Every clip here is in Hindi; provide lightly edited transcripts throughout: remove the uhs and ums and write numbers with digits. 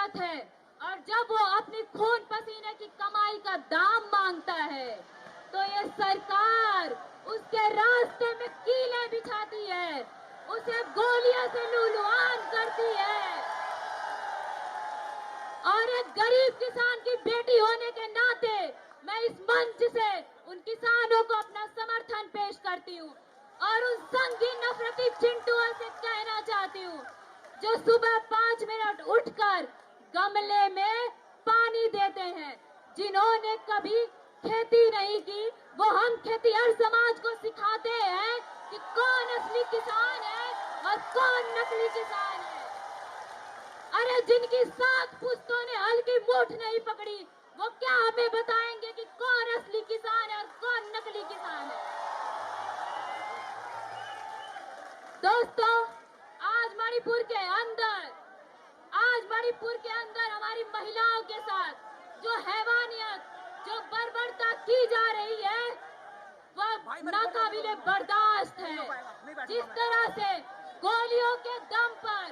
गलत है। और जब वो अपनी खून पसीने की कमाई का दाम मांगता है तो ये सरकार उसके रास्ते में कीलें बिछाती है, उसे गोलियों से लूलुआन करती है। और एक गरीब किसान की बेटी होने के नाते मैं इस मंच से उन किसानों को अपना समर्थन पेश करती हूँ और उन संघी नफरती चिंटुओं से कहना चाहती हूँ जो सुबह 5 मिनट उठकर गमले में पानी देते हैं, जिन्होंने कभी खेती नहीं की, वो हम खेतीहर समाज को सिखाते हैं कि कौन असली किसान है और कौन नकली किसान है। अरे जिनकी 7 पुश्तों ने हल की मूठ नहीं पकड़ी, वो क्या हमें बताएंगे कि कौन असली किसान है और कौन नकली किसान है। दोस्तों, आज मणिपुर के अंदर हमारी महिलाओं के साथ जो हैवानियत, जो बर्बरता की जा रही है, वह नाकाबिले बर्दाश्त है। जिस तरह से गोलियों के दम पर,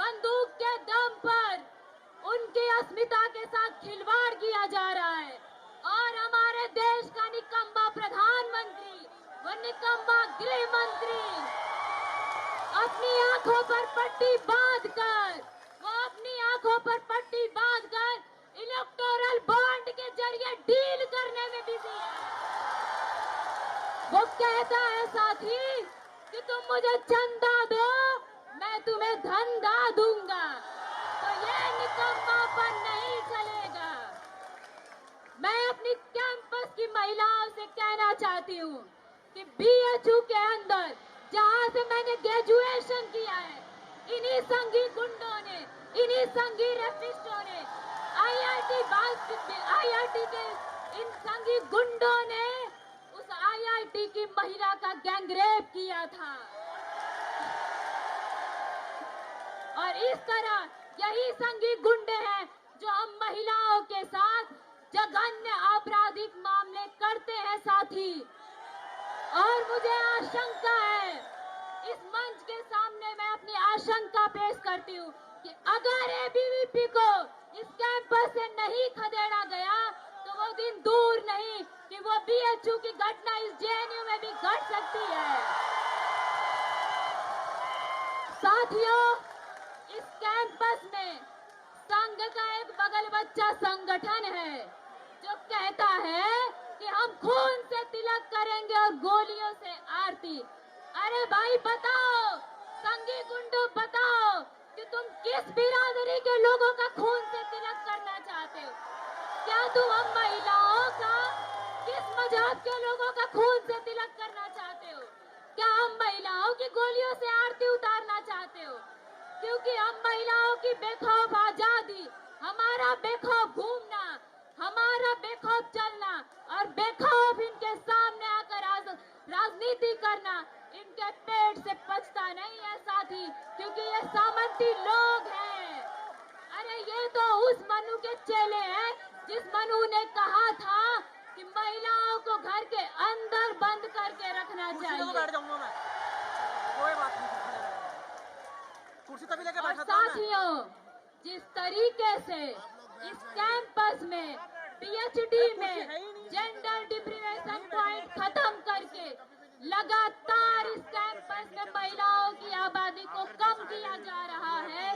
बंदूक के दम पर उनकी अस्मिता के साथ खिलवाड़ किया जा रहा है और हमारे देश का निकम्मा प्रधानमंत्री, वो निकम्मा गृह मंत्री अपनी आंखों पर पट्टी बांधकर इलेक्टोरल बॉन्ड के जरिए डील करने में बिजी है। वो कहता है साथी कि तुम मुझे चंदा दो, मैं तुम्हें धंधा दूंगा। तो ये निकम्मापन नहीं चलेगा। मैं अपनी कैंपस की महिलाओं से कहना चाहती हूँ कि बीएचयू के अंदर जहाँ से मैंने ग्रेजुएशन किया है, इन्हीं संघी गुंडों ने, इन्हीं संघी रेपिस्टों ने, आईआईटी के इन संघी गुंडों ने उस आईआईटी की महिला का गैंगरेप किया था। और इस तरह यही संघी गुंडे हैं जो हम महिलाओं के साथ जघन्य आपराधिक मामले करते हैं साथी। और मुझे आशंका है, इस मंच के सामने मैं अपनी आशंका पेश करती हूँ कि अगर एबीवीपी को इस कैंपस से नहीं खदेड़ा गया तो वो दिन दूर नहीं कि वो बीएचयू की घटना इस जेएनयू में भी घट सकती है। साथियों, इस कैंपस में संघ का एक बगल बच्चा संगठन है जो कहता है कि हम खून से तिलक करेंगे और गोलियों से आरती। अरे भाई बताओ, संघी गुंडों बताओ कि तुम किस बिरादरी के लोगों का खून से तिलक करना चाहते हो? क्या तुम हम महिलाओं का, किस मजहब के लोगों का खून से तिलक करना चाहते हो? क्या हम महिलाओं की गोलियों से आरती उतारना चाहते हो? क्योंकि हम महिलाओं की बेखौफ आजादी, हमारा बेखौफ घूमना, हमारा बेखौफ चलना और बेखौफ इनके सामने आकर राजनीति करना इनके पेट से पचता नहीं है साथी, क्योंकि ये सामंती लोग हैं। अरे ये तो उस मनु के चेले हैं जिस मनु ने कहा था कि महिलाओं को घर के अंदर बंद करके रखना चाहिए। बैठ जाऊंगा मैं, कोई बात नहीं, कुर्सी तभी लेके बैठा था। साथियों, जिस तरीके से इस कैंपस में पीएचडी में जेंडर डिप्रिवेशन पॉइंट खत्म करके लगातार इस कैंपस में महिलाओं की आबादी को कम किया जा रहा है,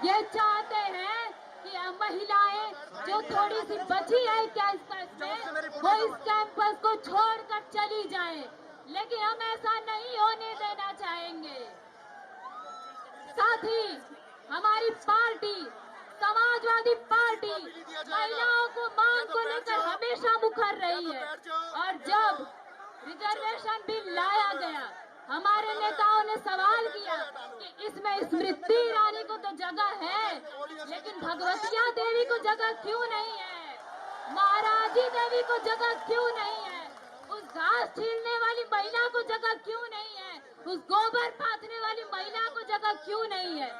ये चाहते हैं कि महिलाएं जो थोड़ी सी बची है कैंपस में वो इस कैंपस को छोड़कर चली जाएं, लेकिन हम ऐसा नहीं होने देना चाहेंगे। साथ ही हमारी पार्टी समाजवादी पार्टी महिलाओं को मांग को लेकर हमेशा मुखर रही है और जब रिजर्वेशन बिल लाया गया हमारे नेताओं ने सवाल किया कि इसमें स्मृति ईरानी को तो जगह है, लेकिन भगवतिया देवी को जगह क्यों नहीं है, महाराजी देवी को जगह क्यों नहीं है, उस घास छीलने वाली महिला को जगह क्यों नहीं है, उस गोबर पाथने वाली महिला को जगह क्यों नहीं है।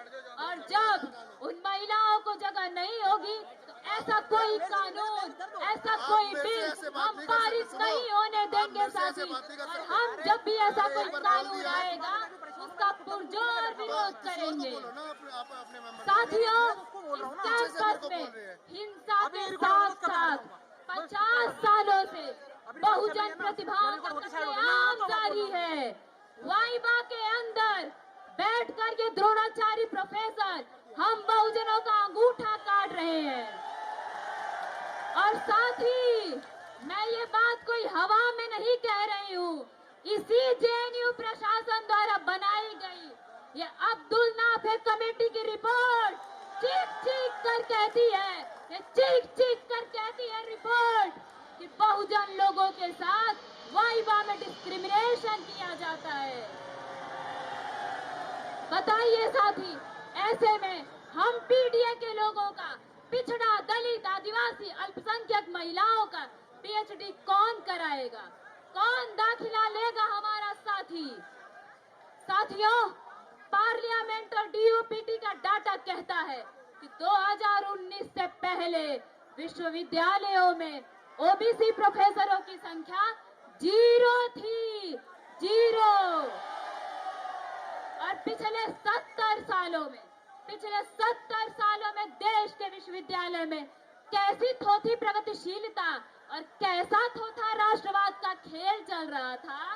और जब उन महिलाओं को जगह नहीं होगी तो ऐसा कोई कानून, ऐसा कोई बिल हम पारित नहीं होने देंगे साथी। और हम जब भी ऐसा कोई कानून आएगा उसका पुरजोर विरोध करेंगे। बोलो ना आप अपने मेंबर साथियों, उसको बोल रहा हूँ ना, इस अच्छे से मेरे कैंपस को में बोल रही है। हिंसा अभी के रिकॉर्ड साथ करना साथ चाहूंगा। 50 सालों से अभी बहुजन चलिए ना, प्रतिभाओं का रिकॉर्ड होती साइड हो गई, कत्लेआम तो आप जारी बोलो। है। वाइबा के अंदर बैठकर ये द्रोणाचारी प्रोफेसर हम बहुजनों का अंगूठा काट रहे हैं। और साथ ही मैं ये बात कोई हवा में नहीं कह रही हूँ, इसी जेएनयू प्रशासन द्वारा बनाई गई ये अब्दुल नाफे कमेटी की रिपोर्ट चीख चीख कर कहती है, ये चीख चीख कर कहती है रिपोर्ट कि बहुजन लोगों के साथ वाइबा में डिस्क्रिमिनेशन किया जाता है। बताइए साथी, ऐसे में हम पीडीए के लोगों का, पिछड़ा, दलित, आदिवासी, अल्पसंख्यक महिलाओं का पीएचडी कौन कराएगा? कौन दाखिला लेगा हमारा साथी? साथियों, पार्लियामेंट और डीओपीटी का डाटा कहता है कि 2019 से पहले विश्वविद्यालयों में ओबीसी प्रोफेसरों की संख्या 0 थी, 0। और पिछले 70 सालों में देश के विश्वविद्यालय में कैसी थोथी प्रगतिशीलता और कैसा थोथा राष्ट्रवाद का खेल चल रहा था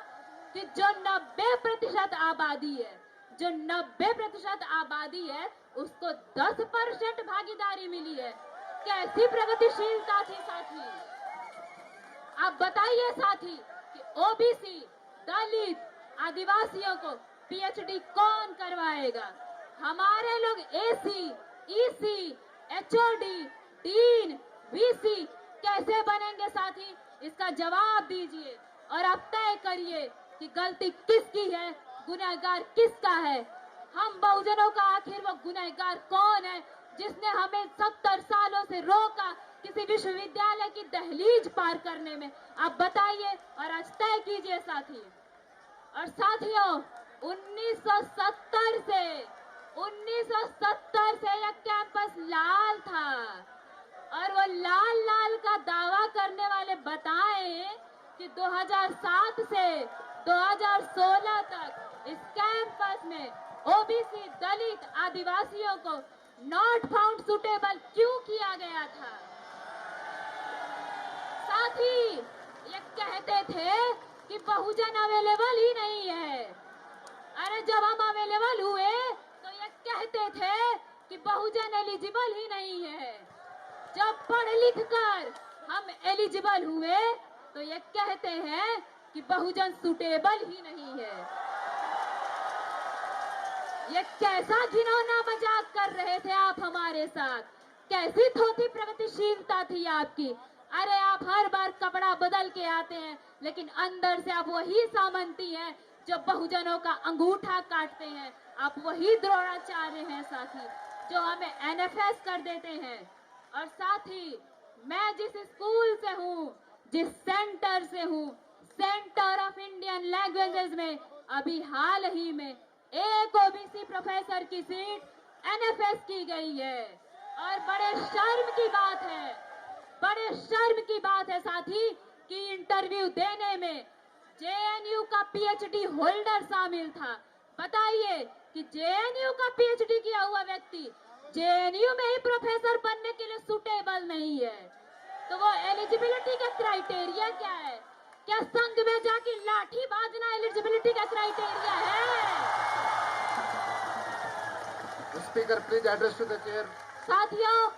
कि जो 90% आबादी है, जो 90% आबादी है, उसको 10% भागीदारी मिली है। कैसी प्रगतिशीलता थी साथी? आप बताइए साथी कि ओबीसी, दलित, आदिवासियों को पीएचडी कौन करवाएगा? हमारे लोग AC, EC, HOD, dean, VC कैसे बनेंगे साथी? इसका जवाब दीजिए और आप तय करिए कि गलती किसकी है, गुनहगार किसका है। हम बहुजनों का आखिर वो गुनहगार कौन है जिसने हमें 70 सालों से रोका किसी विश्वविद्यालय की दहलीज पार करने में? आप बताइए और आज तय कीजिए साथी। और साथियों, 1970 से यह कैंपस लाल था और वो लाल लाल का दावा करने वाले बताएं कि 2007 से 2016 तक इस कैंपस में ओबीसी, दलित, आदिवासियों को नॉट फाउंड सुटेबल क्यों किया गया था? साथ ही ये कहते थे कि बहुजन अवेलेबल ही नहीं है। अरे जब हम अवेलेबल हुए तो ये कहते थे कि बहुजन एलिजिबल ही नहीं है। जब पढ़ लिख कर हम एलिजिबल हुए तो ये कहते हैं कि बहुजन सुटेबल ही नहीं है। ये कैसा घिनौना मजाक कर रहे थे आप हमारे साथ? कैसी थोथी प्रगतिशीलता थी आपकी? अरे आप हर बार कपड़ा बदल के आते हैं, लेकिन अंदर से आप वही सामंती हैं जो बहुजनों का अंगूठा काटते हैं। आप वही द्रोणाचार्य हैं साथी, जो हमें एनएफएस कर देते हैं। और साथी, मैं जिस स्कूल से हूँ, जिस सेंटर से हूँ, सेंटर ऑफ इंडियन लैंग्वेजेस में अभी हाल ही में एक ओबीसी प्रोफेसर की सीट एनएफएस की गई है। और बड़े शर्म की बात है, बड़े शर्म की बात है साथी कि इंटरव्यू देने में जेएनयू का पीएचडी होल्डर शामिल था। बताइए कि जेएनयू का पीएचडी किया हुआ व्यक्ति जेएनयू में ही प्रोफेसर बनने के लिए सुटेबल नहीं है, तो वो एलिजिबिलिटी का क्राइटेरिया क्या है? क्या संघ में जाके लाठी बाजना एलिजिबिलिटी का क्राइटेरिया है? Speaker please address to the chair. साथियों,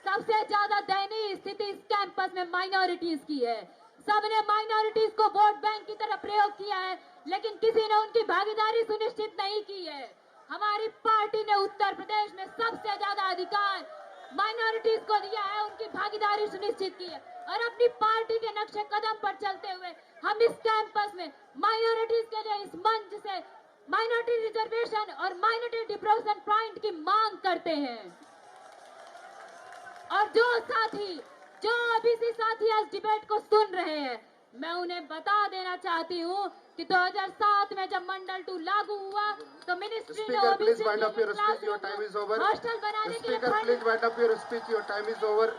सबसे ज्यादा दयनीय स्थिति इस कैंपस में माइनॉरिटीज की है। सबने माइनॉरिटीज को वोट बैंक की तरह प्रयोग किया है, लेकिन किसी ने उनकी भागीदारी सुनिश्चित नहीं की है। हमारी पार्टी ने उत्तर प्रदेश में सबसे ज्यादा अधिकार माइनॉरिटीज को दिया है, उनकी भागीदारी सुनिश्चित की है। और अपनी पार्टी के नक्शे कदम पर चलते हुए हम इस कैंपस में माइनॉरिटीज के लिए इस मंच से माइनॉरिटी रिजर्वेशन और माइनॉरिटी डिप्रोशन पॉइंट की मांग करते हैं। और जो ओबीसी साथी आज डिबेट को सुन रहे हैं, मैं उन्हें बता देना चाहती हूँ कि 2007 में जब मंडल 2 लागू हुआ तो मिनिस्ट्री ने Speaker, please OBC wind up your speech. Your time is over. Hostel बनाने के लिए Speaker, fund please wind up your speech. Your time is over.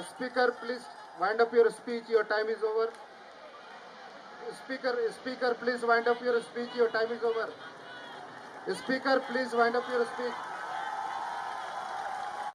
Speaker, please wind up your speech. Your time is over. Speaker, please wind up your speech. Your time is over. Speaker, please wind up your speech.